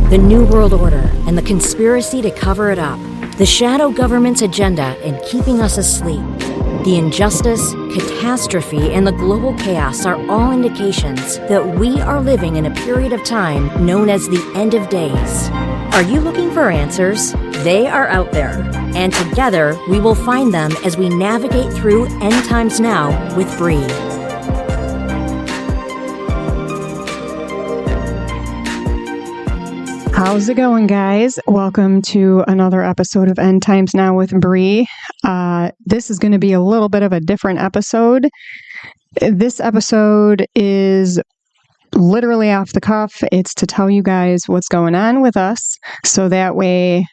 the New World Order, and the conspiracy to cover it up, the shadow government's agenda in keeping us asleep, the injustice, catastrophe, and the global chaos are all indications that we are living in a period of time known as the end of days. Are you looking for answers? They are out there, and together we will find them as we navigate through End Times Now with Bree. How's it going, guys? Welcome to another episode of End Times Now with Bree. This is going to be a little bit of a different episode. This episode is literally off the cuff. It's to tell you guys what's going on with us, so that way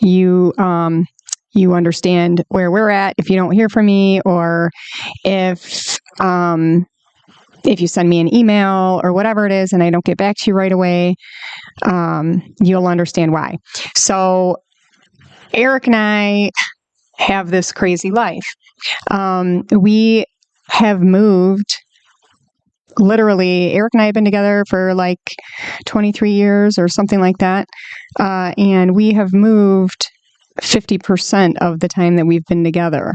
you understand where we're at if you don't hear from me, or if you send me an email or whatever it is and I don't get back to you right away, you'll understand why. So Eric and I have this crazy life. We have moved, literally, Eric and I have been together for like 23 years or something like that. And we have moved 50% of the time that we've been together.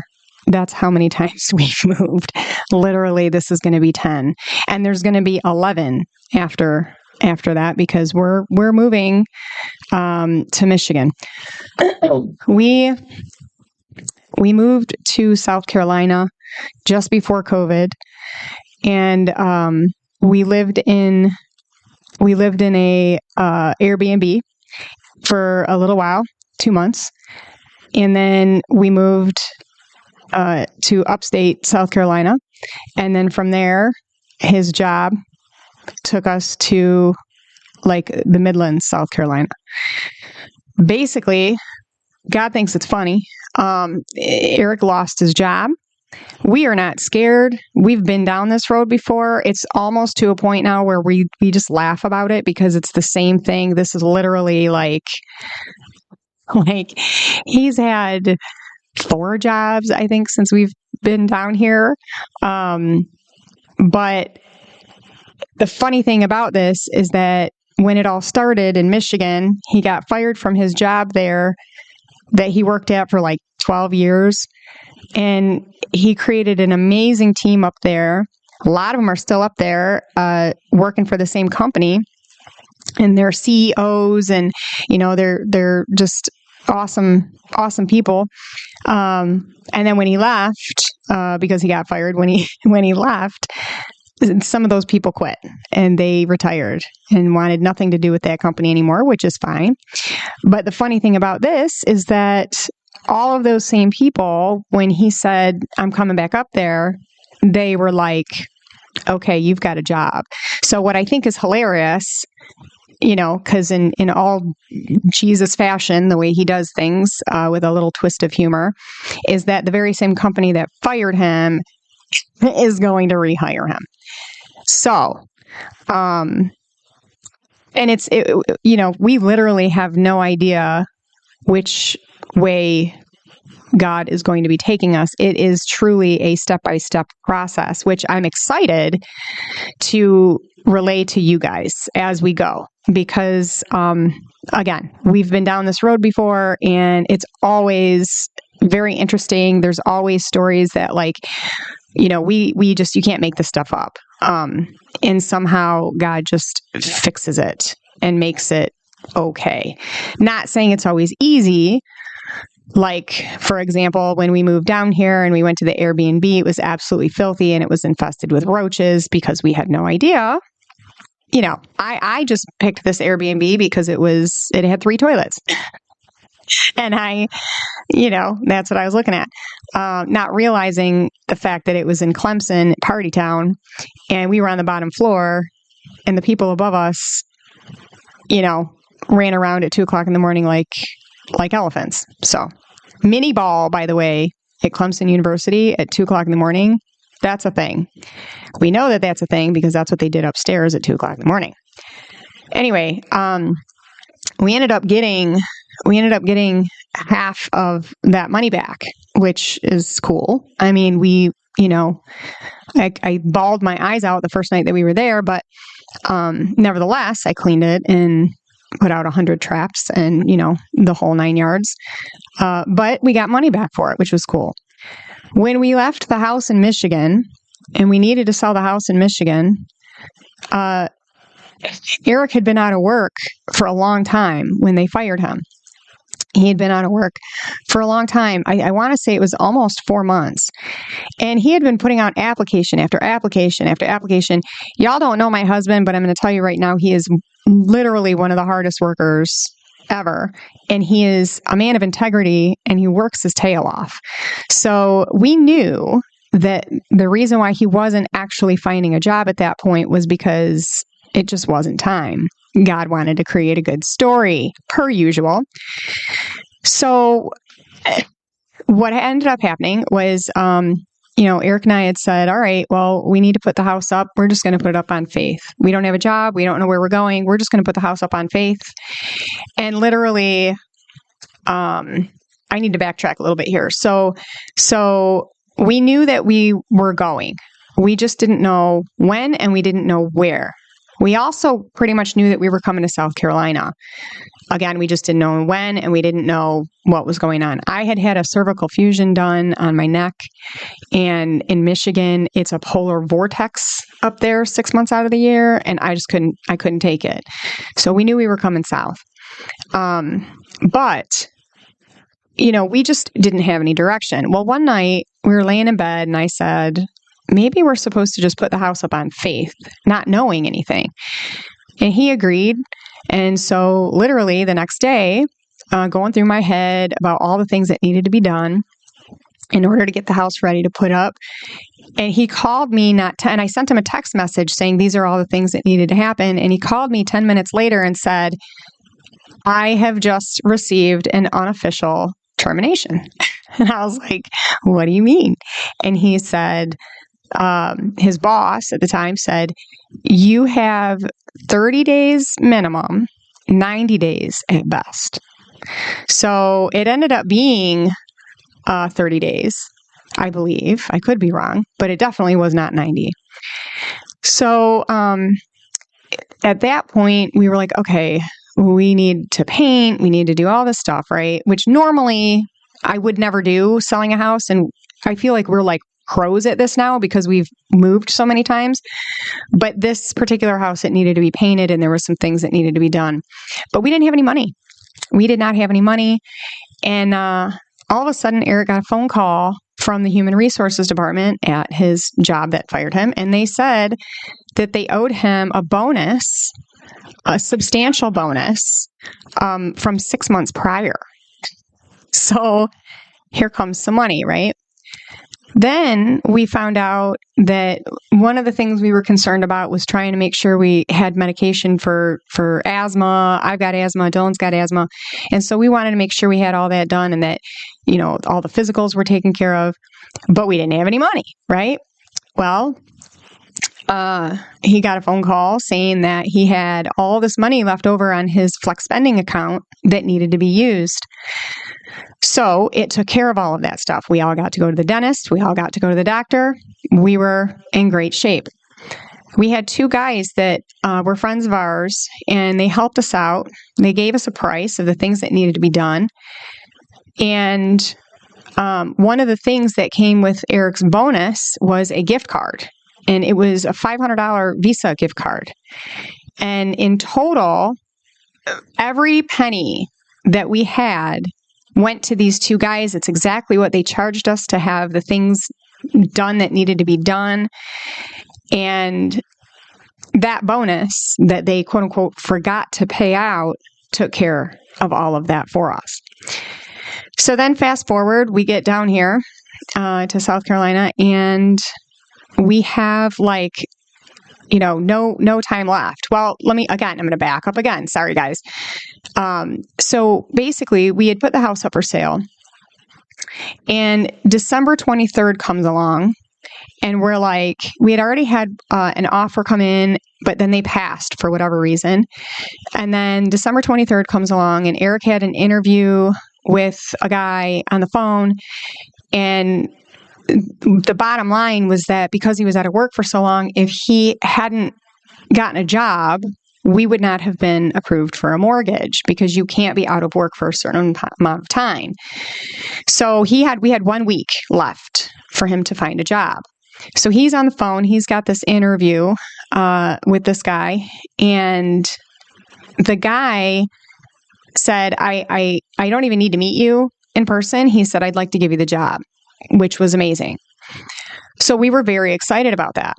That's how many times we've moved. Literally, this is going to be 10. And there's going to be 11 after that, because we're moving to Michigan. We moved to South Carolina just before COVID, and we lived in a Airbnb for a little while, 2 months, and then we moved to upstate South Carolina. And then from there, his job took us to like the Midlands, South Carolina. Basically, God thinks it's funny. Eric lost his job. We are not scared. We've been down this road before. It's almost to a point now where we just laugh about it because it's the same thing. This is literally like he's had 4 jobs, I think, since we've been down here. But the funny thing about this is that when it all started in Michigan, he got fired from his job there that he worked at for like 12 years. And he created an amazing team up there. A lot of them are still up there, working for the same company. And they're CEOs, and, you know, they're just awesome people. And then when he left, because he got fired when he left, some of those people quit and they retired and wanted nothing to do with that company anymore, which is fine. But the funny thing about this is that all of those same people, when he said, "I'm coming back up there," they were like, "Okay, you've got a job." So what I think is hilarious, you know, because in all Jesus fashion, the way he does things, with a little twist of humor, is that the very same company that fired him is going to rehire him. So, and we literally have no idea which way God is going to be taking us. It is truly a step-by-step process, which I'm excited to relay to you guys as we go. Because, again, we've been down this road before, and it's always very interesting. There's always stories that, like, you know, you can't make this stuff up. And somehow God just fixes it and makes it okay. Not saying it's always easy. Like, for example, when we moved down here and we went to the Airbnb, it was absolutely filthy and it was infested with roaches because we had no idea. You know, I just picked this Airbnb because it had 3 toilets. And that's what I was looking at. Not realizing the fact that it was in Clemson, party town, and we were on the bottom floor, and the people above us, you know, ran around at 2:00 in the morning like elephants. So, mini ball, by the way, at Clemson University at 2:00 in the morning, that's a thing. We know that that's a thing because that's what they did upstairs at 2:00 in the morning. Anyway, we ended up getting half of that money back, which is cool. I mean, I bawled my eyes out the first night that we were there, but nevertheless, I cleaned it and put out 100 traps and, the whole 9 yards. But we got money back for it, which was cool. When we left the house in Michigan and we needed to sell the house in Michigan, Eric had been out of work for a long time when they fired him. He had been out of work for a long time. I want to say it was almost 4 months. And he had been putting out application after application after application. Y'all don't know my husband, but I'm going to tell you right now, he is literally one of the hardest workers ever. And he is a man of integrity and he works his tail off. So we knew that the reason why he wasn't actually finding a job at that point was because it just wasn't time. God wanted to create a good story, per usual. So what ended up happening was, Eric and I had said, all right, well, we need to put the house up. We're just going to put it up on faith. We don't have a job. We don't know where we're going. We're just going to put the house up on faith. And literally, I need to backtrack a little bit here. So we knew that we were going. We just didn't know when and we didn't know where. We also pretty much knew that we were coming to South Carolina. Again, we just didn't know when and we didn't know what was going on. I had a cervical fusion done on my neck, and in Michigan, it's a polar vortex up there 6 months out of the year, and I couldn't take it. So we knew we were coming south. But we just didn't have any direction. Well, one night we were laying in bed and I said, maybe we're supposed to just put the house up on faith, not knowing anything. And he agreed. And so literally the next day, going through my head about all the things that needed to be done in order to get the house ready to put up. And he called me and I sent him a text message saying, these are all the things that needed to happen. And he called me 10 minutes later and said, I have just received an unofficial termination. And I was like, what do you mean? And he said, his boss at the time said, you have 30 days minimum, 90 days at best. So it ended up being 30 days, I believe. I could be wrong, but it definitely was not 90. So at that point, we were like, okay, we need to paint, we need to do all this stuff, right? Which normally I would never do selling a house. And I feel like we're like pros at this now because we've moved so many times. But this particular house, it needed to be painted and there were some things that needed to be done. But we didn't have any money. We did not have any money. And all of a sudden, Eric got a phone call from the Human Resources Department at his job that fired him. And they said that they owed him a bonus, a substantial bonus from 6 months prior. So here comes some money, right? Then we found out that one of the things we were concerned about was trying to make sure we had medication for asthma. I've got asthma. Dylan's got asthma. And so we wanted to make sure we had all that done and that, all the physicals were taken care of, but we didn't have any money, right? Well, he got a phone call saying that he had all this money left over on his flex spending account that needed to be used. So it took care of all of that stuff. We all got to go to the dentist. We all got to go to the doctor. We were in great shape. We had two guys that were friends of ours, and they helped us out. They gave us a price of the things that needed to be done. And one of the things that came with Eric's bonus was a gift card. And it was a $500 Visa gift card. And in total, every penny that we had went to these two guys. It's exactly what they charged us to have the things done that needed to be done. And that bonus that they, quote unquote, forgot to pay out took care of all of that for us. So then fast forward, we get down here to South Carolina, and we have no time left. Well, I'm going to back up again. Sorry, guys. So basically, we had put the house up for sale, and December 23rd comes along, and we had already had an offer come in, but then they passed for whatever reason. And then December 23rd comes along, and Eric had an interview with a guy on the phone, and the bottom line was that because he was out of work for so long, if he hadn't gotten a job we would not have been approved for a mortgage because you can't be out of work for a certain amount of time. So we had 1 week left for him to find a job. So he's on the phone. He's got this interview with this guy, and the guy said, I don't even need to meet you in person. He said, I'd like to give you the job, which was amazing. So we were very excited about that.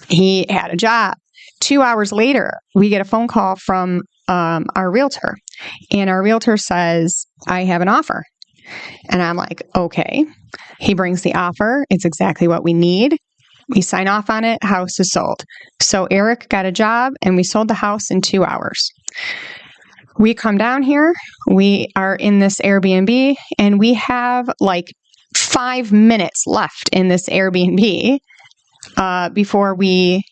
He had a job. 2 hours later, we get a phone call from our realtor, and our realtor says, I have an offer. And I'm like, okay. He brings the offer. It's exactly what we need. We sign off on it. House is sold. So Eric got a job, and we sold the house in 2 hours. We come down here. We are in this Airbnb, and we have like 5 minutes left in this Airbnb before we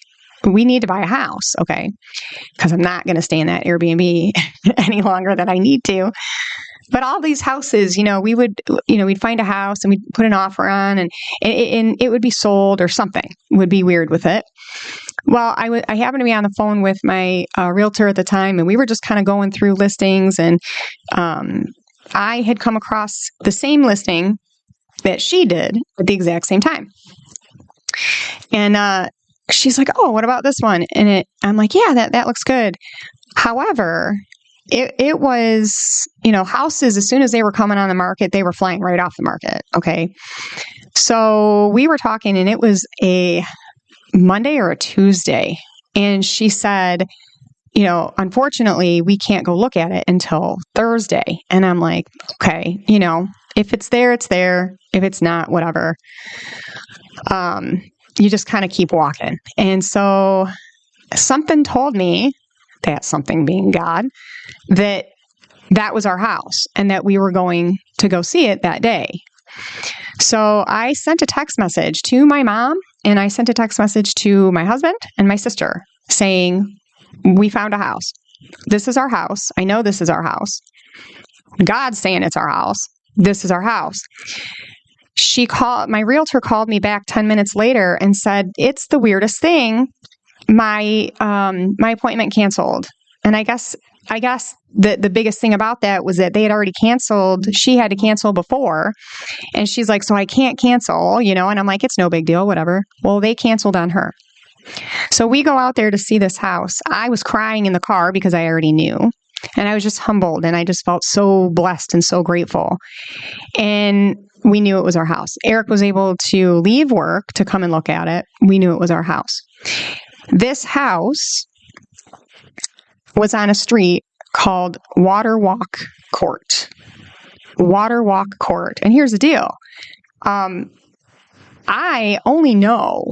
need to buy a house, okay? Because I'm not going to stay in that Airbnb any longer than I need to. But all these houses, we'd find a house and we'd put an offer on, and it would be sold or something would be weird with it. Well, I happened to be on the phone with my realtor at the time, and we were just kind of going through listings, and I had come across the same listing that she did at the exact same time. And she's like, oh, what about this one? And I'm like, yeah, that looks good. However, it was, houses, as soon as they were coming on the market, they were flying right off the market. Okay. So we were talking, and it was a Monday or a Tuesday. And she said, unfortunately, we can't go look at it until Thursday. And I'm like, okay, if it's there, it's there. If it's not, whatever. You just kind of keep walking. And so something told me, that something being God, that was our house and that we were going to go see it that day. So I sent a text message to my mom, and I sent a text message to my husband and my sister saying, we found a house. This is our house. I know this is our house. God's saying it's our house. This is our house. My realtor called me back 10 minutes later and said, it's the weirdest thing. My appointment canceled. And I guess the biggest thing about that was that they had already canceled. She had to cancel before. And she's like, so I can't cancel, and I'm like, it's no big deal, whatever. Well, they canceled on her. So we go out there to see this house. I was crying in the car because I already knew. And I was just humbled, and I just felt so blessed and so grateful. And we knew it was our house. Eric was able to leave work to come and look at it. We knew it was our house. This house was on a street called Water Walk Court. Water Walk Court. And here's the deal. I only know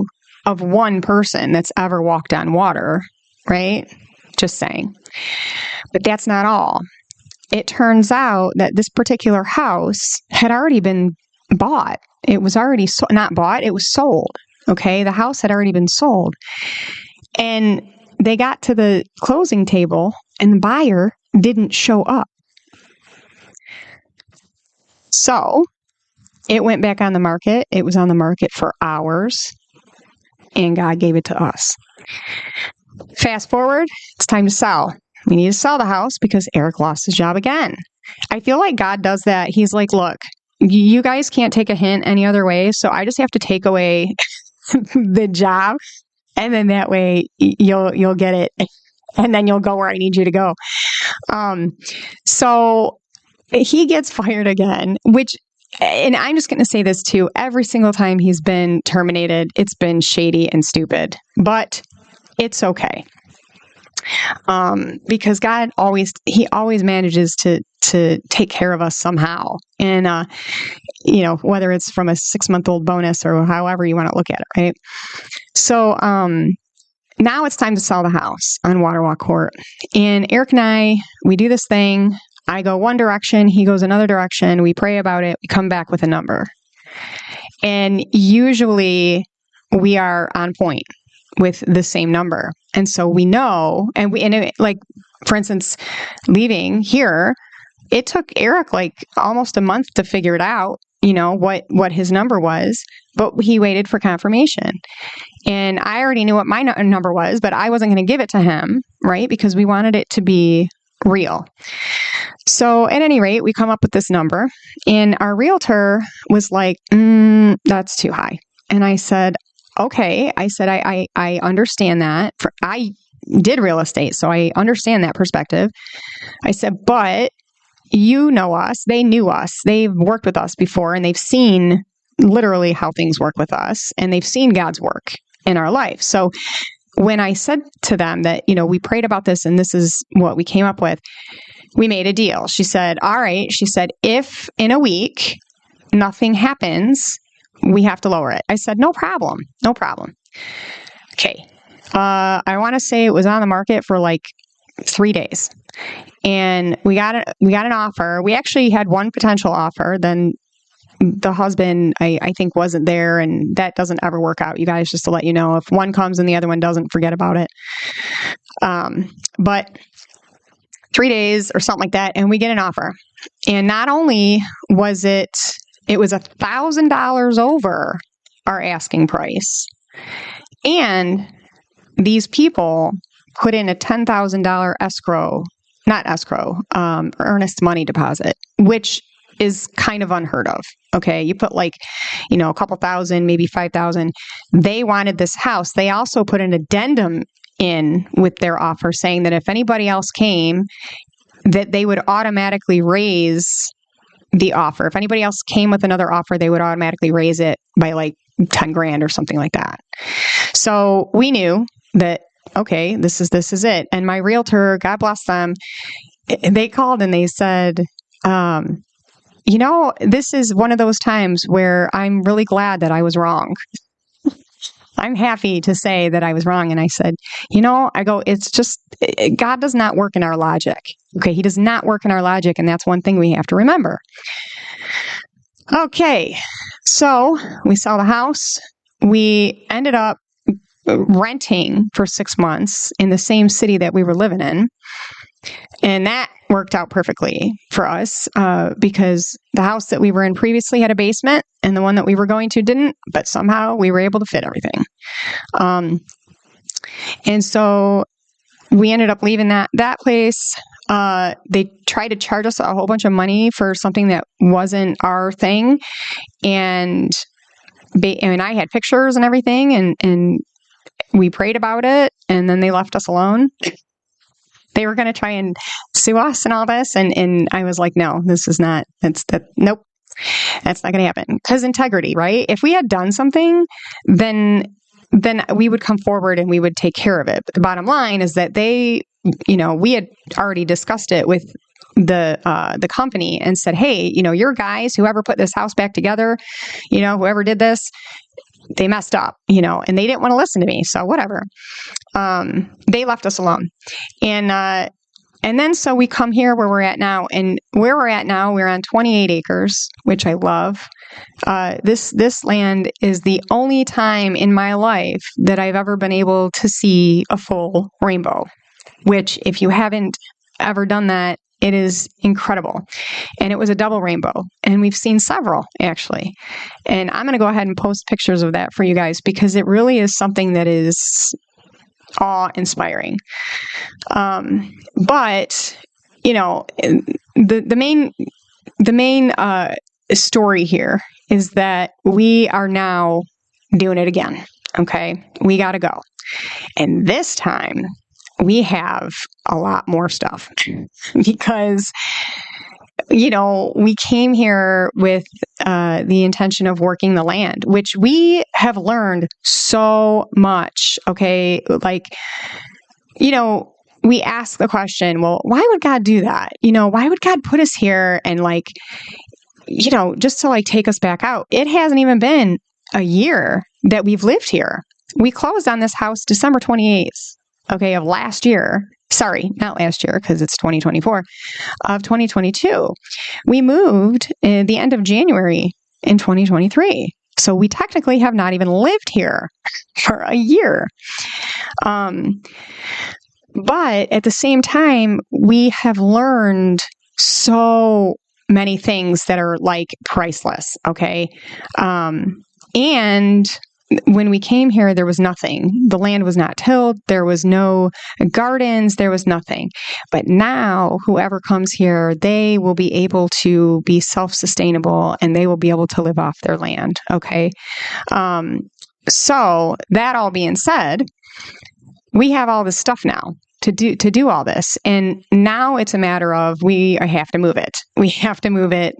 of one person that's ever walked on water, right? Just saying. But that's not all. It turns out that this particular house had already been bought. It was already not bought, it was sold. Okay, the house had already been sold. And they got to the closing table, and the buyer didn't show up. So it went back on the market. It was on the market for hours, and God gave it to us. Fast forward, it's time to sell. We need to sell the house because Eric lost his job again. I feel like God does that. He's like, look, you guys can't take a hint any other way, so I just have to take away the job, and then that way you'll get it, and then you'll go where I need you to go. So he gets fired again, and I'm just going to say this too, every single time he's been terminated, it's been shady and stupid, but it's okay. Because God always manages to take care of us somehow. And, whether it's from a 6-month-old bonus or however you want to look at it, right? So, now it's time to sell the house on Waterwalk Court. And Eric and I, we do this thing. I go one direction, he goes another direction. We pray about it. We come back with a number. And usually we are on point with the same number. And so we know, for instance, leaving here, it took Eric like almost a month to figure it out, what his number was, but he waited for confirmation. And I already knew what my number was, but I wasn't going to give it to him right? Because we wanted it to be real. So at any rate, we come up with this number, and our realtor was like, that's too high. And I said, okay. I said, I understand that. I did real estate, so I understand that perspective. I said, but you know us. They knew us. They've worked with us before, and they've seen literally how things work with us, and they've seen God's work in our life. So when I said to them that, we prayed about this and this is what we came up with, we made a deal. She said, all right. She said, if in a week nothing happens, we have to lower it. I said, no problem. No problem. Okay. I want to say it was on the market for like 3 days. And we got an offer. We actually had one potential offer. Then the husband, I think, wasn't there, and that doesn't ever work out, you guys, just to let you know. If one comes and the other one doesn't, forget about it. But 3 days or something like that, and we get an offer. And not only was it was $1,000 over our asking price. And these people put in a $10,000 earnest money deposit, which is kind of unheard of. Okay. You put a couple thousand, maybe 5,000. They wanted this house. They also put an addendum in with their offer saying that if anybody else came, that they would automatically raise the offer. If anybody else came with another offer, they would automatically raise it by like 10 grand or something like that. So we knew that, okay, this is it. And my realtor, God bless them, they called and they said, this is one of those times where I'm really glad that I was wrong. I'm happy to say that I was wrong. And I said, it's just, God does not work in our logic. Okay. He does not work in our logic. And that's one thing we have to remember. Okay. So we sell the house. We ended up renting for 6 months in the same city that we were living in. And that worked out perfectly for us because the house that we were in previously had a basement and the one that we were going to didn't, but somehow we were able to fit everything. And so we ended up leaving that place. They tried to charge us a whole bunch of money for something that wasn't our thing. And I had pictures and everything, and we prayed about it, and then they left us alone. They were going to try and sue us and all this. And I was like, no, nope, that's not going to happen. Because integrity, right? If we had done something, then we would come forward and we would take care of it. But the bottom line is that we had already discussed it with the company and said, hey, your guys, whoever put this house back together, whoever did this, they messed up, and they didn't want to listen to me. So whatever. They left us alone. And then so we come here where we're at now, and where we're at now, we're on 28 acres, which I love. This land is the only time in my life that I've ever been able to see a full rainbow, which if you haven't ever done that, it is incredible. And it was a double rainbow. And we've seen several, actually. And I'm going to go ahead and post pictures of that for you guys because it really is something that is awe-inspiring. But, the main story here is that we are now doing it again. Okay? We got to go. And this time, we have a lot more stuff because, we came here with the intention of working the land, which we have learned so much. Okay. We ask the question, well, why would God do that? Why would God put us here and just to take us back out? It hasn't even been a year that we've lived here. We closed on this house December 28th. Okay, of last year. Sorry, not last year because it's 2024, of 2022. We moved at the end of January in 2023. So we technically have not even lived here for a year. But at the same time, we have learned so many things that are priceless. Okay. And when we came here, there was nothing. The land was not tilled. There was no gardens. There was nothing. But now, whoever comes here, they will be able to be self-sustainable and they will be able to live off their land. Okay. So that all being said, we have all this stuff now to do all this. And now it's a matter of we have to move it. We have to move it,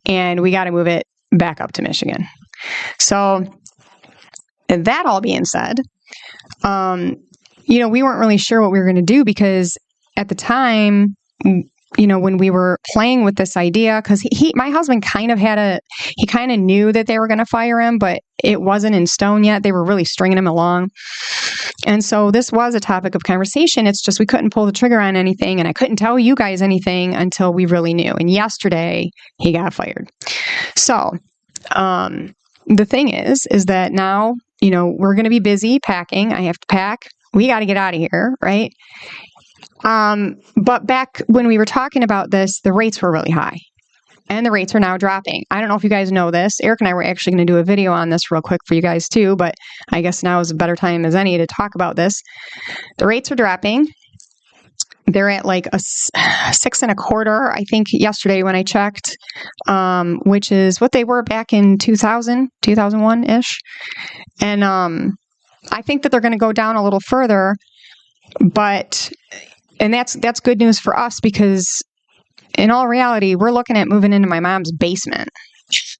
and we got to move it back up to Michigan. So that all being said, we weren't really sure what we were going to do, because at the time, when we were playing with this idea, because my husband kind of knew that they were going to fire him, but it wasn't in stone yet. They were really stringing him along. And so this was a topic of conversation. It's just we couldn't pull the trigger on anything, and I couldn't tell you guys anything until we really knew. And yesterday, he got fired. So the thing is that now, we're going to be busy packing. I have to pack. We got to get out of here, right? But back when we were talking about this, the rates were really high, and the rates are now dropping. I don't know if you guys know this. Eric and I were actually going to do a video on this real quick for you guys too, but I guess now is a better time as any to talk about this. The rates are dropping. They're at like a 6.25%, I think, yesterday when I checked, which is what they were back in 2001-ish. And I think that they're going to go down a little further, and that's good news for us, because in all reality, we're looking at moving into my mom's basement. Which,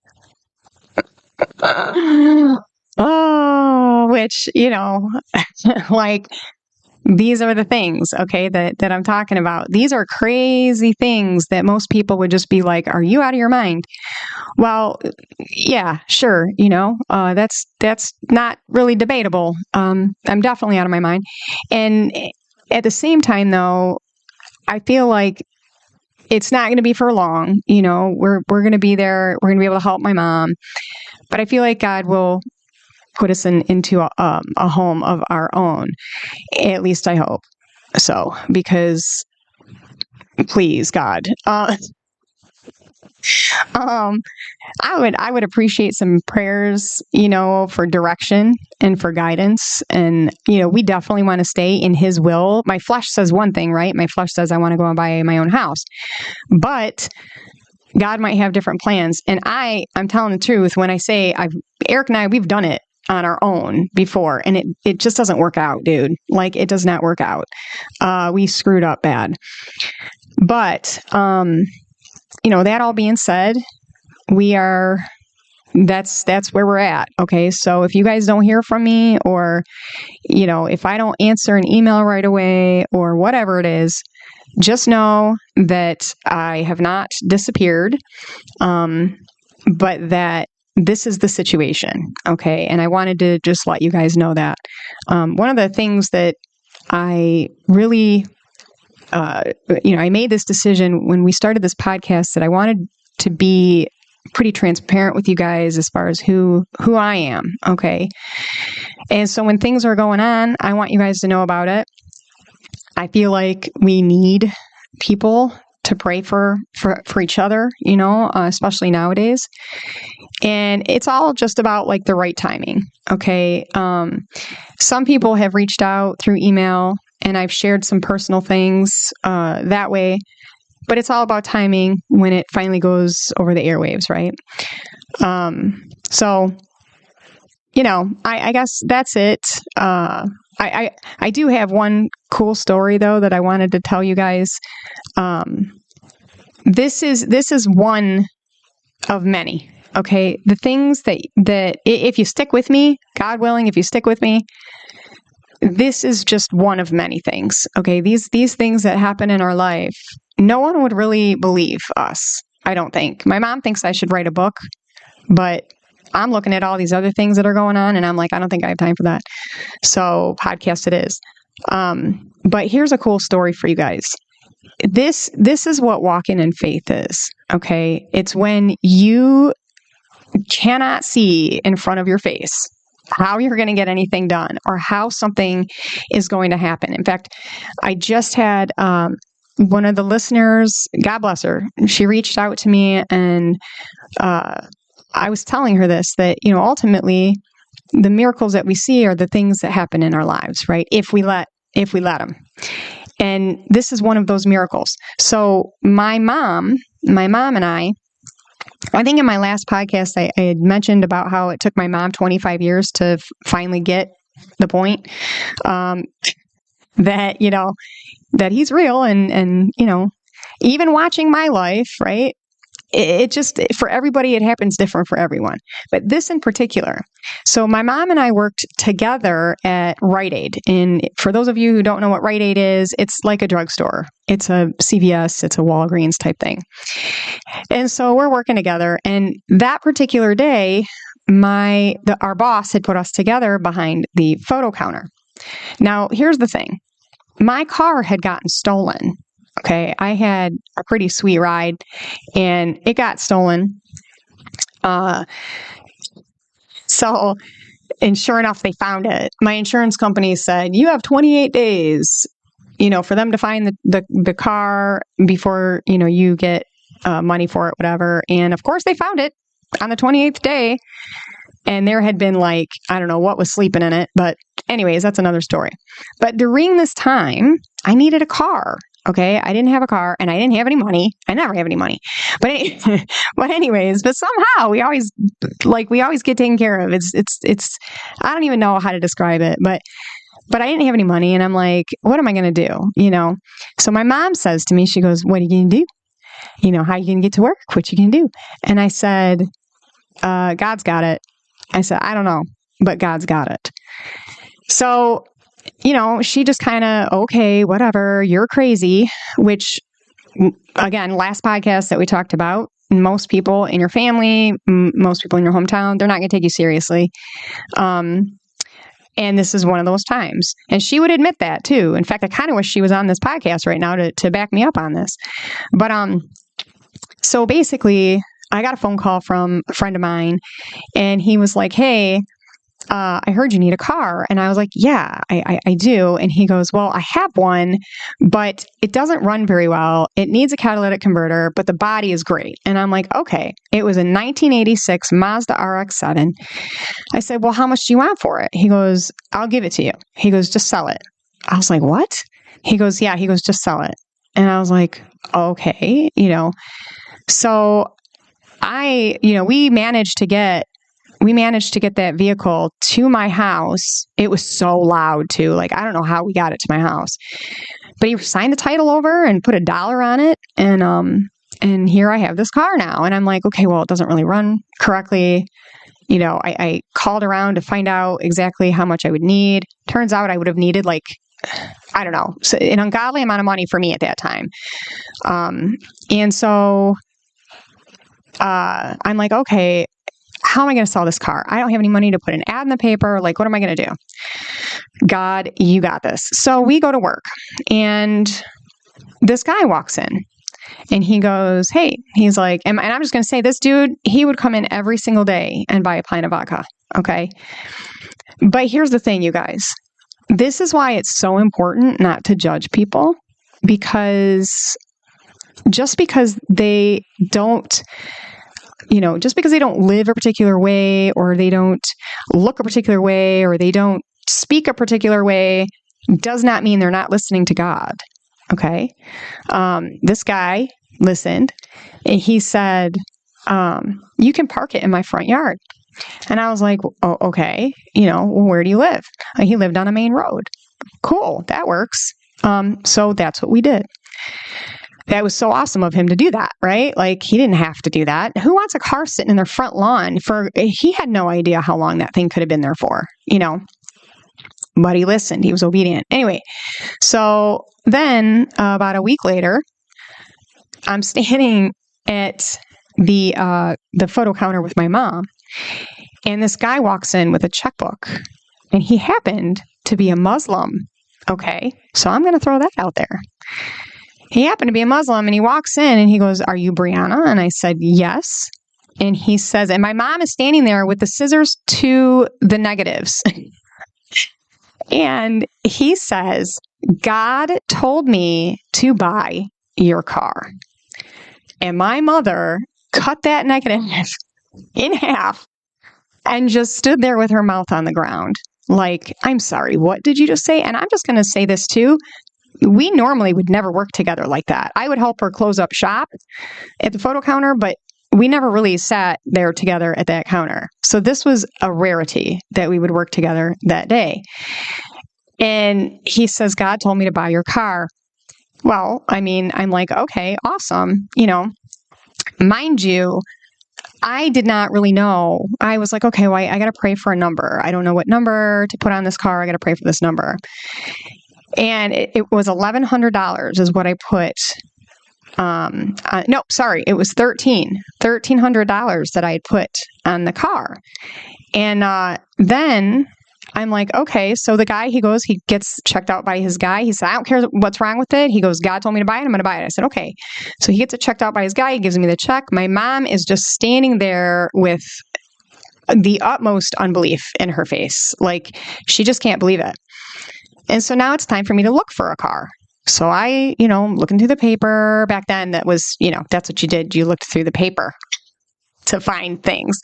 like, these are the things, okay, that I'm talking about. These are crazy things that most people would just be like, are you out of your mind? Well, yeah, sure. That's not really debatable. I'm definitely out of my mind. And at the same time, though, I feel like it's not going to be for long. We're going to be there. We're going to be able to help my mom. But I feel like God will put us into a home of our own. At least I hope so, because please, God, I would appreciate some prayers, for direction and for guidance. And, we definitely want to stay in His will. My flesh says one thing, right? My flesh says I want to go and buy my own house, but God might have different plans. And I'm telling the truth when I say Eric and I, we've done it on our own before, and it just doesn't work out, dude. Like, it does not work out. We screwed up bad. But, that all being said, that's where we're at. Okay. So if you guys don't hear from me, or, if I don't answer an email right away or whatever it is, just know that I have not disappeared, but that this is the situation. Okay. And I wanted to just let you guys know that. One of the things that I really, I made this decision when we started this podcast, that I wanted to be pretty transparent with you guys as far as who I am. Okay. And so when things are going on, I want you guys to know about it. I feel like we need people to pray for each other, especially nowadays. And it's all just about like the right timing. Okay. Some people have reached out through email, and I've shared some personal things that way, but it's all about timing when it finally goes over the airwaves, right? So, I guess that's it. I do have one cool story though that I wanted to tell you guys. This is one of many. Okay, the things that if you stick with me, God willing, if you stick with me, this is just one of many things. Okay, these things that happen in our life, no one would really believe us. I don't think. My mom thinks I should write a book, but I'm looking at all these other things that are going on, and I'm like, I don't think I have time for that. So podcast it is. But here's a cool story for you guys. This is what walking in faith is. Okay, it's when you cannot see in front of your face how you're going to get anything done or how something is going to happen. In fact, I just had one of the listeners, God bless her, she reached out to me, and I was telling her this, that, ultimately the miracles that we see are the things that happen in our lives, right? If we let them. And this is one of those miracles. So my mom and I think in my last podcast, I had mentioned about how it took my mom 25 years to finally get the point, that, that he's real. And, even watching my life, right? It just, for everybody, it happens different for everyone. But this in particular. So my mom and I worked together at Rite Aid. And for those of you who don't know what Rite Aid is, it's like a drugstore. It's a CVS, it's a Walgreens type thing. And so we're working together. And that particular day, our boss had put us together behind the photo counter. Now, here's the thing. My car had gotten stolen. Okay, I had a pretty sweet ride, and it got stolen. So, and sure enough, they found it. My insurance company said, you have 28 days, for them to find the car before, you get money for it, whatever. And of course, they found it on the 28th day. And there had been I don't know what was sleeping in it. But anyways, that's another story. But during this time, I needed a car. Okay, I didn't have a car and I didn't have any money. I never have any money. But somehow we always get taken care of. It's I don't even know how to describe it, but I didn't have any money and I'm like, what am I going to do? So my mom says to me, she goes, what are you going to do? How are you going to get to work? What you going to do? And I said, God's got it. I said, I don't know, but God's got it. So she just kind of, okay, whatever, you're crazy, which, again, last podcast that we talked about, most people in your family, most people in your hometown, they're not going to take you seriously. And this is one of those times. And she would admit that too. In fact, I kind of wish she was on this podcast right now to back me up on this. But so basically, I got a phone call from a friend of mine, and he was like, hey, I heard you need a car. And I was like, yeah, I do. And he goes, well, I have one, but it doesn't run very well. It needs a catalytic converter, but the body is great. And I'm like, okay. It was a 1986 Mazda RX-7. I said, well, how much do you want for it? He goes, I'll give it to you. He goes, just sell it. I was like, what? He goes, yeah. He goes, just sell it. And I was like, okay, so we managed to get that vehicle to my house. It was so loud too. I don't know how we got it to my house, but he signed the title over and put $1 on it. And here I have this car now. And I'm like, okay, well, it doesn't really run correctly. I called around to find out exactly how much I would need. Turns out I would have needed I don't know, an ungodly amount of money for me at that time. And so, I'm like, okay, how am I going to sell this car? I don't have any money to put an ad in the paper. What am I going to do? God, you got this. So we go to work and this guy walks in and he goes, hey, he's like, and I'm just going to say this dude, he would come in every single day and buy a pint of vodka. Okay. But here's the thing, you guys, this is why it's so important not to judge people, because just because they don't live a particular way, or they don't look a particular way, or they don't speak a particular way, does not mean they're not listening to God. Okay. This guy listened and he said, you can park it in my front yard. And I was like, oh, okay. Where do you live? He lived on a main road. Cool. That works. So that's what we did. That was so awesome of him to do that, right? He didn't have to do that. Who wants a car sitting in their front lawn he had no idea how long that thing could have been there for, but he listened. He was obedient. Anyway, so then about a week later, I'm standing at the photo counter with my mom, and this guy walks in with a checkbook, and he happened to be a Muslim. Okay. So I'm going to throw that out there. He happened to be a Muslim, and he walks in and he goes, are you Brianna? And I said, yes. And he says, and my mom is standing there with the scissors to the negatives. And he says, God told me to buy your car. And my mother cut that negative in half and just stood there with her mouth on the ground. Like, I'm sorry, what did you just say? And I'm just going to say this too. We normally would never work together like that. I would help her close up shop at the photo counter, but we never really sat there together at that counter. So this was a rarity that we would work together that day. And he says, God told me to buy your car. Well, I mean, I'm like, okay, awesome. Mind you, I did not really know. I was like, okay, well, I got to pray for a number. I don't know what number to put on this car. I got to pray for this number. And it was $1,100 is what I put. No, sorry, it was $1,300 that I had put on the car. And then I'm like, okay, so the guy, he gets checked out by his guy. He said, I don't care what's wrong with it. He goes, God told me to buy it. I'm going to buy it. I said, okay. So he gets it checked out by his guy. He gives me the check. My mom is just standing there with the utmost unbelief in her face. Like, she just can't believe it. And so now it's time for me to look for a car. So I, looking through the paper. Back then, that was, that's what you did. You looked through the paper to find things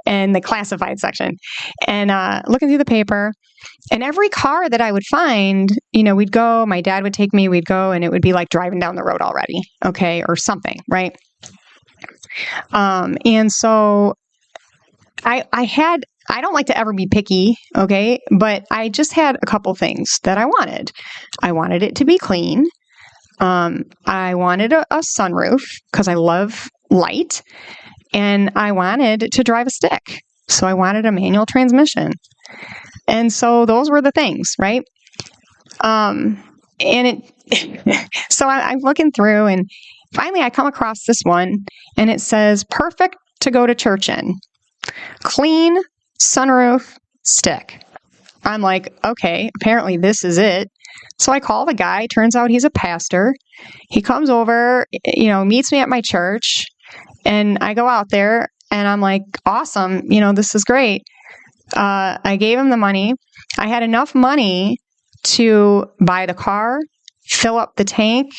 in the classified section. And looking through the paper. And every car that I would find, we'd go, my dad would take me, we'd go, and it would be like driving down the road already, okay, or something, right? And so I don't like to ever be picky, okay? But I just had a couple things that I wanted. I wanted it to be clean. I wanted a sunroof because I love light. And I wanted to drive a stick. So I wanted a manual transmission. And so those were the things, right? So I'm looking through, and finally I come across this one, and it says, perfect to go to church in. Clean, sunroof, stick. I'm like, okay, apparently this is it. So I call the guy. Turns out he's a pastor. He comes over, meets me at my church, and I go out there, and I'm like, awesome, this is great. I gave him the money. I had enough money to buy the car, fill up the tank.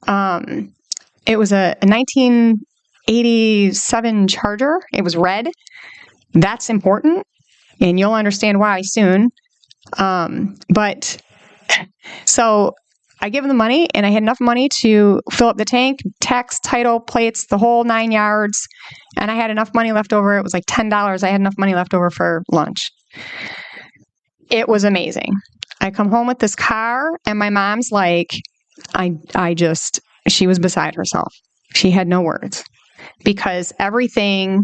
It was a 1987 Charger. It was red. That's important, and you'll understand why soon. But so I give him the money, and I had enough money to fill up the tank, tax, title, plates, the whole 9 yards. And I had enough money left over. It was like $10. I had enough money left over for lunch. It was amazing. I come home with this car, and my mom's like, she was beside herself. She had no words because everything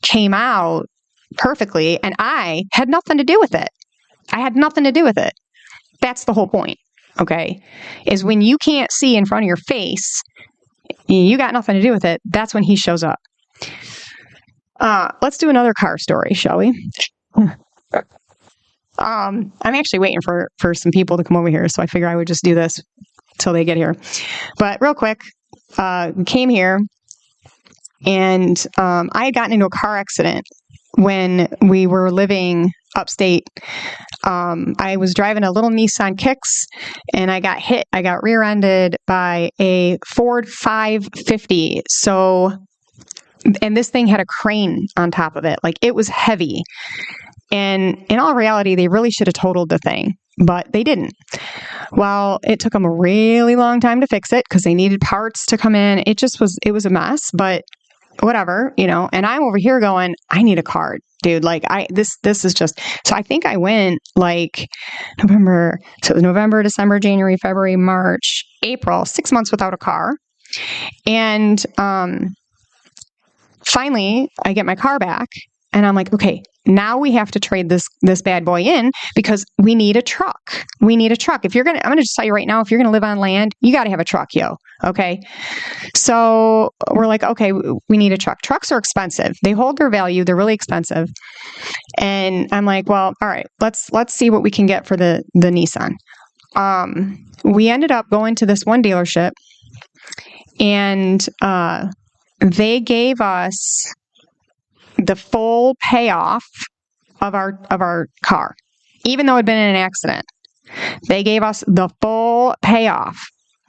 came out perfectly, and I had nothing to do with it. That's the whole point, okay? Is when you can't see in front of your face, you got nothing to do with it. That's when he shows up. Let's do another car story, shall we? I'm actually waiting for some people to come over here, so I figure I would just do this till they get here. But real quick, we came here, and I had gotten into a car accident when we were living upstate. I was driving a little Nissan Kicks, and I got hit. I got rear-ended by a Ford 550. And this thing had a crane on top of it. Like, it was heavy. And in all reality, they really should have totaled the thing, but they didn't. Well, it took them a really long time to fix it because they needed parts to come in. It was a mess, but whatever, and I'm over here going, I need a car, dude. Like, this is just, so I think I went like November, December, January, February, March, April, 6 months without a car. And, finally I get my car back, and I'm like, okay, now we have to trade this bad boy in because we need a truck. I'm going to just tell you right now, if you're going to live on land, you got to have a truck, yo. Okay. So we're like, okay, we need a truck. Trucks are expensive. They hold their value. They're really expensive. And I'm like, well, all right, let's see what we can get for the Nissan. We ended up going to this one dealership, and, they gave us the full payoff of our car, even though it had been in an accident. They gave us the full payoff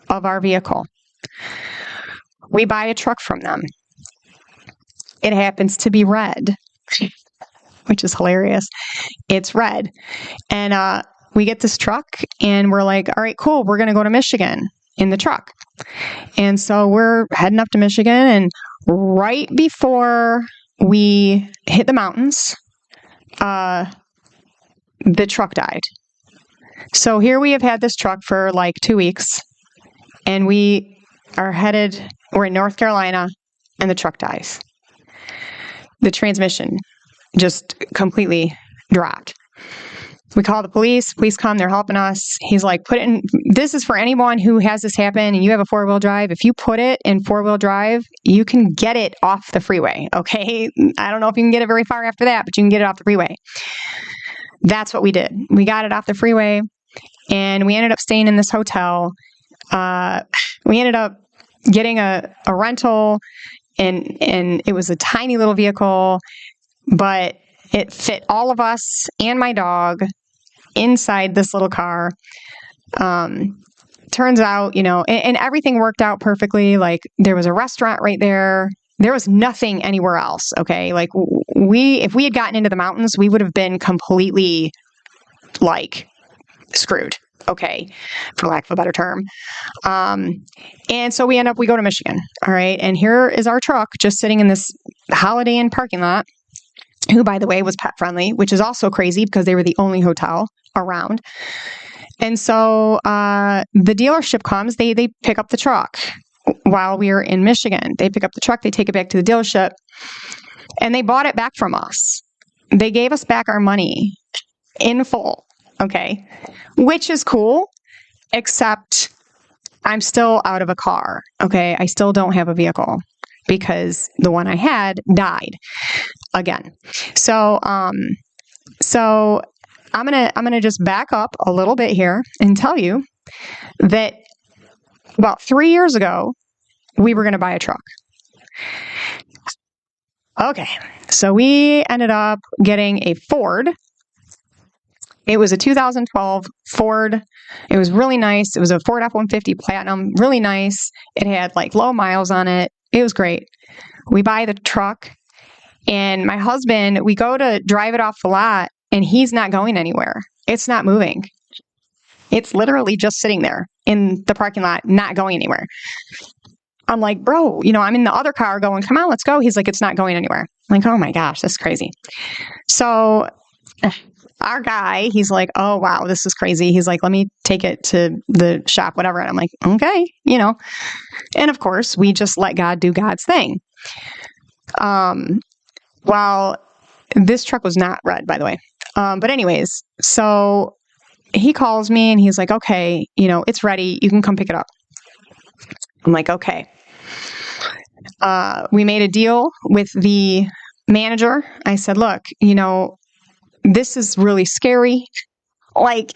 of our vehicle. We buy a truck from them. It happens to be red. which is hilarious. It's red. And we get this truck and we're like, all right, cool. We're going to go to Michigan in the truck. And so we're heading up to Michigan, and right before we hit the mountains, the truck died. So here we have had this truck for like 2 weeks, and we're in North Carolina, and the truck dies. The transmission just completely dropped. We call the police come, they're helping us. He's like, this is for anyone who has this happen and you have a 4-wheel drive. If you put it in 4-wheel drive, you can get it off the freeway. Okay. I don't know if you can get it very far after that, but you can get it off the freeway. That's what we did. We got it off the freeway, and we ended up staying in this hotel. We ended up getting a rental, and it was a tiny little vehicle, but it fit all of us and my dog inside this little car. Turns out, and everything worked out perfectly. Like, there was a restaurant right there. There was nothing anywhere else. Okay. Like, if we had gotten into the mountains, we would have been completely like screwed. Okay. For lack of a better term. And so we go to Michigan. All right. And here is our truck just sitting in this Holiday Inn parking lot, who, by the way, was pet friendly, which is also crazy because they were the only hotel around. And so the dealership comes, they pick up the truck while we were in Michigan. They pick up the truck, they take it back to the dealership, and they bought it back from us. They gave us back our money in full, okay, which is cool, except I'm still out of a car, okay? I still don't have a vehicle because the one I had died again. So I'm gonna just back up a little bit here and tell you that about 3 years ago, we were gonna buy a truck. Okay, so we ended up getting a Ford. It was a 2012 Ford. It was really nice. It was a Ford F-150 Platinum, really nice. It had like low miles on it. It was great. We buy the truck, and my husband, we go to drive it off the lot, and he's not going anywhere. It's not moving. It's literally just sitting there in the parking lot, not going anywhere. I'm like, bro, I'm in the other car going, come on, let's go. He's like, it's not going anywhere. I'm like, oh my gosh, that's crazy. So our guy, he's like, oh, wow, this is crazy. He's like, let me take it to the shop, whatever. And I'm like, okay, And of course, we just let God do God's thing. Well, this truck was not red, by the way. But anyways, so he calls me and he's like, okay, it's ready. You can come pick it up. I'm like, okay. We made a deal with the manager. I said, look, this is really scary. Like,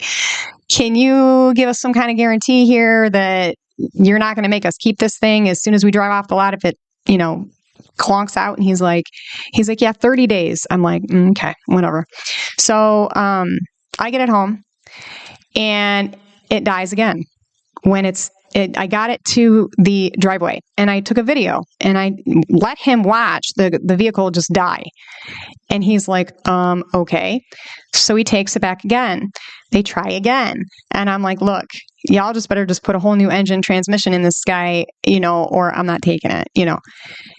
can you give us some kind of guarantee here that you're not going to make us keep this thing as soon as we drive off the lot if it, clonks out? And he's like, yeah, 30 days. I'm like, okay, whatever. So I get it home, and it dies again. I got it to the driveway, and I took a video, and I let him watch the vehicle just die. And he's like, okay. So he takes it back again. They try again. And I'm like, look, y'all just better just put a whole new engine transmission in this guy, or I'm not taking it,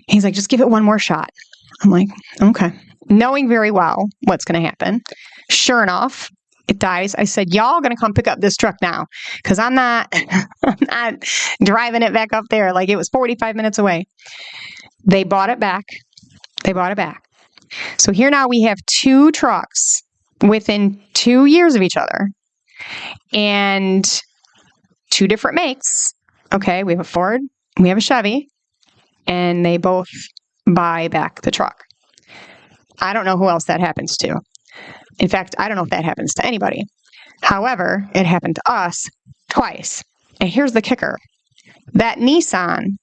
He's like, just give it one more shot. I'm like, okay. Knowing very well what's going to happen. Sure enough, it dies. I said, y'all going to come pick up this truck now, because I'm not driving it back up there. Like, it was 45 minutes away. They bought it back. So here now we have 2 trucks within 2 years of each other, and 2 different makes. Okay, we have a Ford, we have a Chevy, and they both buy back the truck. I don't know who else that happens to. In fact, I don't know if that happens to anybody. However, it happened to us twice. And here's the kicker. That Nissan,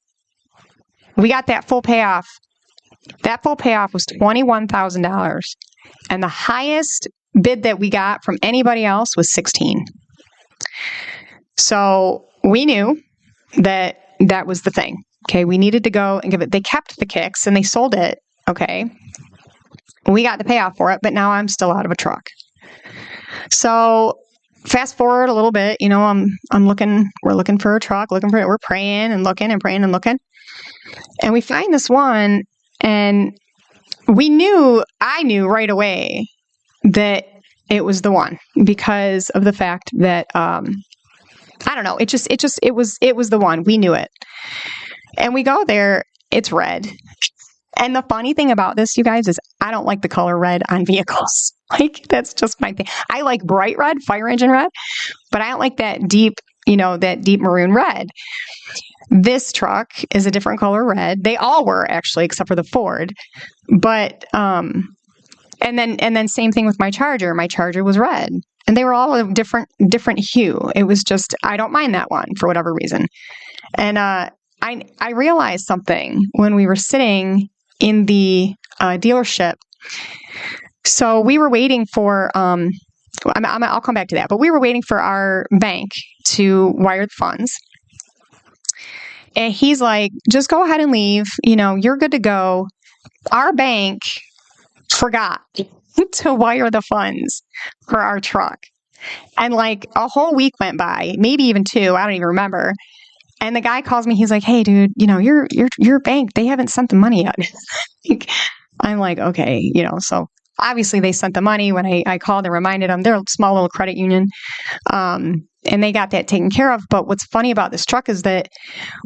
we got that full payoff. That full payoff was $21,000. And the highest bid that we got from anybody else was $16,000. So we knew that that was the thing. Okay, we needed to go and give it. They kept the kicks and they sold it. Okay, we got the payoff for it, but now I'm still out of a truck. So fast forward a little bit, we're looking for a truck, we're praying and looking and praying and looking. And we find this one, and I knew right away that it was the one because of the fact that, I don't know, it was the one. We knew it. And we go there, it's red. And the funny thing about this, you guys, is I don't like the color red on vehicles. Like, that's just my thing. I like bright red, fire engine red, but I don't like that deep maroon red. This truck is a different color red. They all were, actually, except for the Ford. But, and then same thing with my Charger. My Charger was red. And they were all a different hue. It was just, I don't mind that one for whatever reason. And I realized something when we were sitting in the dealership. So we were waiting for, I'll come back to that, but we were waiting for our bank to wire the funds. And he's like, just go ahead and leave. You're good to go. Our bank forgot to wire the funds for our truck. And like a whole week went by, maybe even 2, I don't even remember. And the guy calls me, he's like, hey dude, your bank, they haven't sent the money yet. I'm like, okay, so obviously they sent the money when I called and reminded them. They're a small little credit union. And they got that taken care of. But what's funny about this truck is that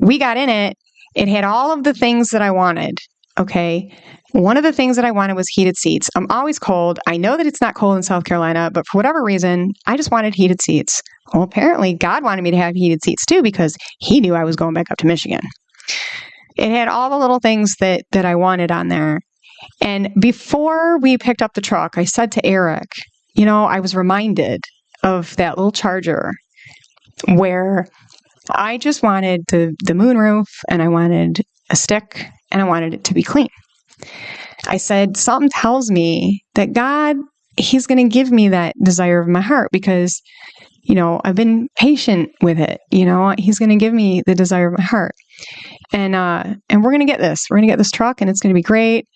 we got in it. It had all of the things that I wanted. Okay. One of the things that I wanted was heated seats. I'm always cold. I know that it's not cold in South Carolina, but for whatever reason, I just wanted heated seats. Well, apparently God wanted me to have heated seats too, because he knew I was going back up to Michigan. It had all the little things that I wanted on there. And before we picked up the truck, I said to Eric, I was reminded of that little Charger where I just wanted the moonroof, and I wanted a stick, and I wanted it to be clean. I said, something tells me that God, he's going to give me that desire of my heart because, I've been patient with it. He's going to give me the desire of my heart. And we're going to get this. We're going to get this truck, and it's going to be great.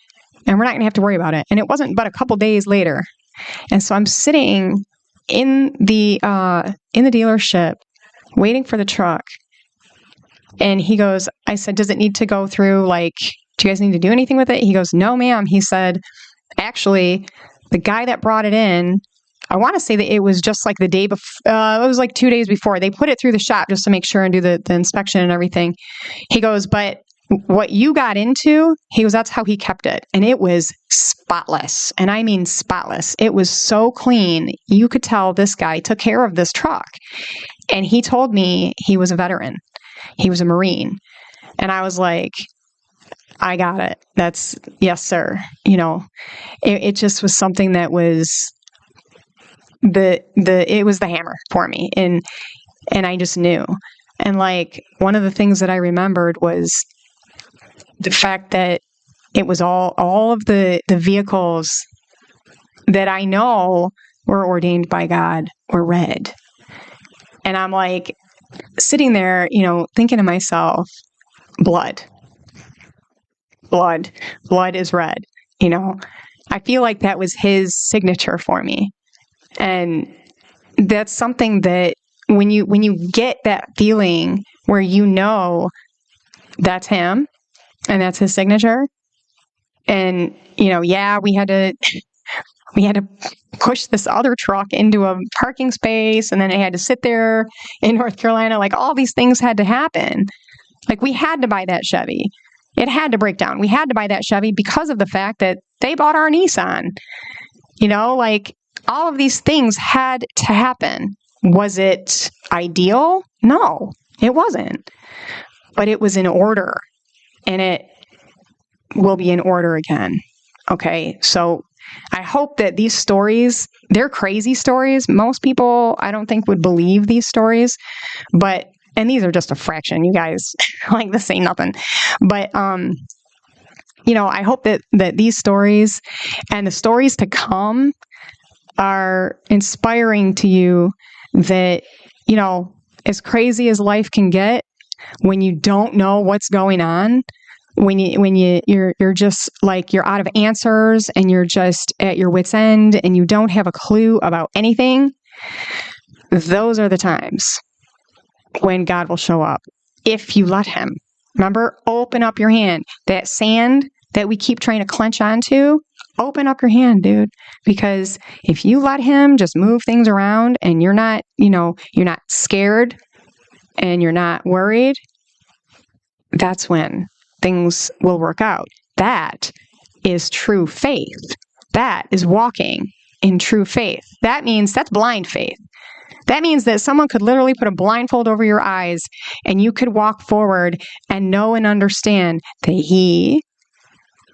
And we're not going to have to worry about it. And it wasn't but a couple days later. And so I'm sitting in the dealership waiting for the truck. And he goes, I said, does it need to go through, do you guys need to do anything with it? He goes, no, ma'am. He said, actually, the guy that brought it in, I want to say that it was just like the day before, it was like 2 days before. They put it through the shop just to make sure and do the inspection and everything. He goes, but what you got into, he goes, that's how he kept it. And it was spotless. And I mean spotless. It was so clean. You could tell this guy took care of this truck. And he told me he was a veteran. He was a Marine. And I was like, I got it. That's, yes, sir. It just was something that was it was the hammer for me. And I just knew. And one of the things that I remembered was the fact that it was all of the vehicles that I know were ordained by God were red. And I'm sitting there, thinking to myself, blood is red. I feel like that was his signature for me. And that's something that when you get that feeling where that's him and that's his signature, and we had to push this other truck into a parking space, and then it had to sit there in North Carolina. All these things had to happen. We had to buy that Chevy. It had to break down. We had to buy that Chevy because of the fact that they bought our Nissan. All of these things had to happen. Was it ideal? No, it wasn't. But it was in order, and it will be in order again. Okay, so I hope that these stories, they're crazy stories. Most people, I don't think, would believe these stories, and these are just a fraction, you guys. This ain't nothing. But, I hope that these stories and the stories to come are inspiring to you that, as crazy as life can get, when you don't know what's going on, you're just like, you're out of answers and you're just at your wit's end and you don't have a clue about anything, those are the times when God will show up if you let him. Remember, open up your hand. That sand that we keep trying to clench onto, open up your hand, dude. Because if you let him just move things around and you're not scared and you're not worried, that's when things will work out. That is true faith. That is walking in true faith. That means that's blind faith. That means that someone could literally put a blindfold over your eyes and you could walk forward and know and understand that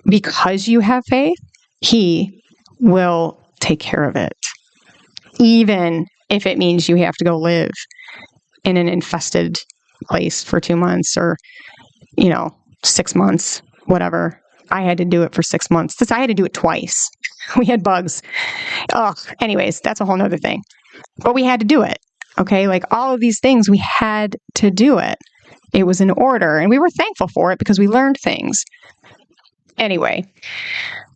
because you have faith, he will take care of it. Even if it means you have to go live in an infested place for 2 months or, 6 months, whatever. I had to do it for 6 months. I had to do it twice. We had bugs. Oh, anyways, that's a whole nother thing. But we had to do it. Okay. Like all of these things, we had to do it. It was in order and we were thankful for it because we learned things. Anyway,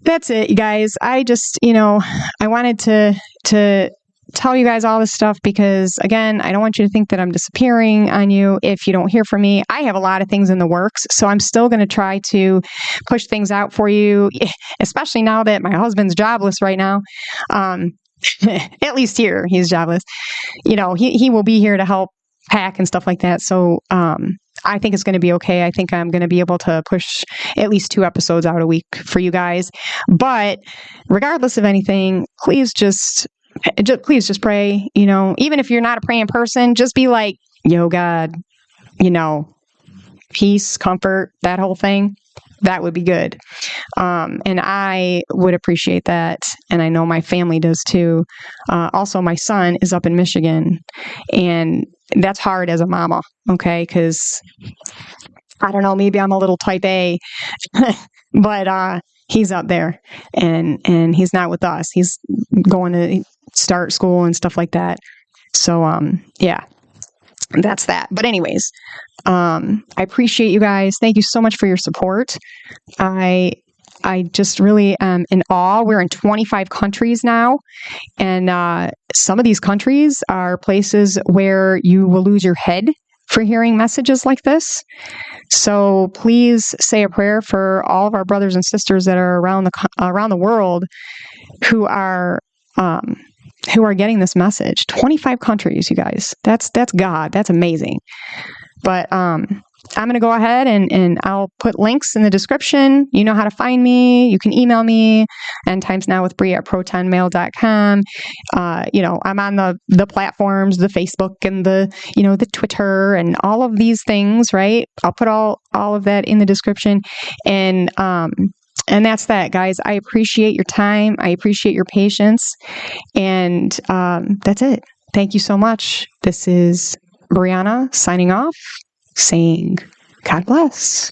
that's it, you guys. I just, I wanted to tell you guys all this stuff because, again, I don't want you to think that I'm disappearing on you if you don't hear from me. I have a lot of things in the works, so I'm still going to try to push things out for you, especially now that my husband's jobless right now. At least here, he's jobless. He will be here to help pack and stuff like that. So I think it's going to be okay. I think I'm going to be able to push at least 2 episodes out a week for you guys. But regardless of anything, please just pray. Even if you're not a praying person, just be like, yo, God, peace, comfort, that whole thing. That would be good. And I would appreciate that. And I know my family does too. Also, my son is up in Michigan and that's hard as a mama. Okay. Cause I don't know, maybe I'm a little type A, but, he's up there and he's not with us. He's going to start school and stuff like that. So, yeah, that's that. But anyways, I appreciate you guys. Thank you so much for your support. I just really am in awe. We're in 25 countries now. And some of these countries are places where you will lose your head for hearing messages like this. So please say a prayer for all of our brothers and sisters that are around the world who are getting this message. 25 countries, you guys. That's God. That's amazing. But I'm going to go ahead and I'll put links in the description. You know how to find me. You can email me, endtimesnowwithbree@protonmail.com. I'm on the platforms, the Facebook and the Twitter and all of these things, right? I'll put all of that in the description. And that's that, guys. I appreciate your time. I appreciate your patience. And that's it. Thank you so much. This is Brianna signing off, saying God bless.